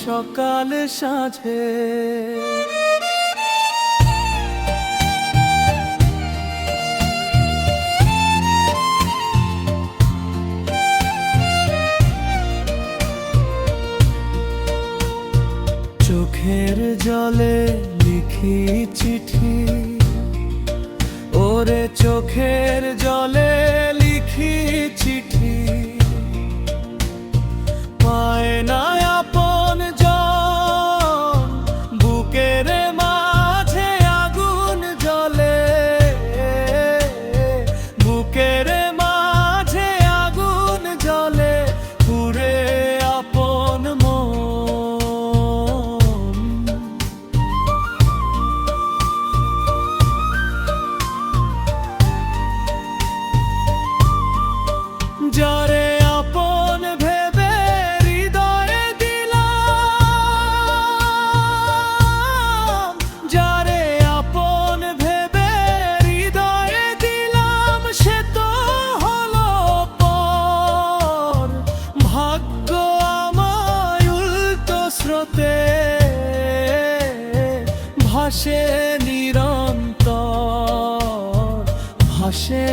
সকাল সাঁঝে। চোখের জলে লিখি চিঠি, ওরে চোখের জলে লিখি চিঠি, পায় না আপন জন, বুকের মাঝে আগুন জ্বলে, বুকের মাঝে আগুন জ্বলে, পুরে আপন মন। যারে আপন ভেবে হৃদয়ে দিলাম, যারে আপন ভেবে হৃদয়ে দিলাম, সে তো হলো পর। ভাগ্য আমায় উল্টো স্রোতে ভাসে নিরন্তর, ভাসে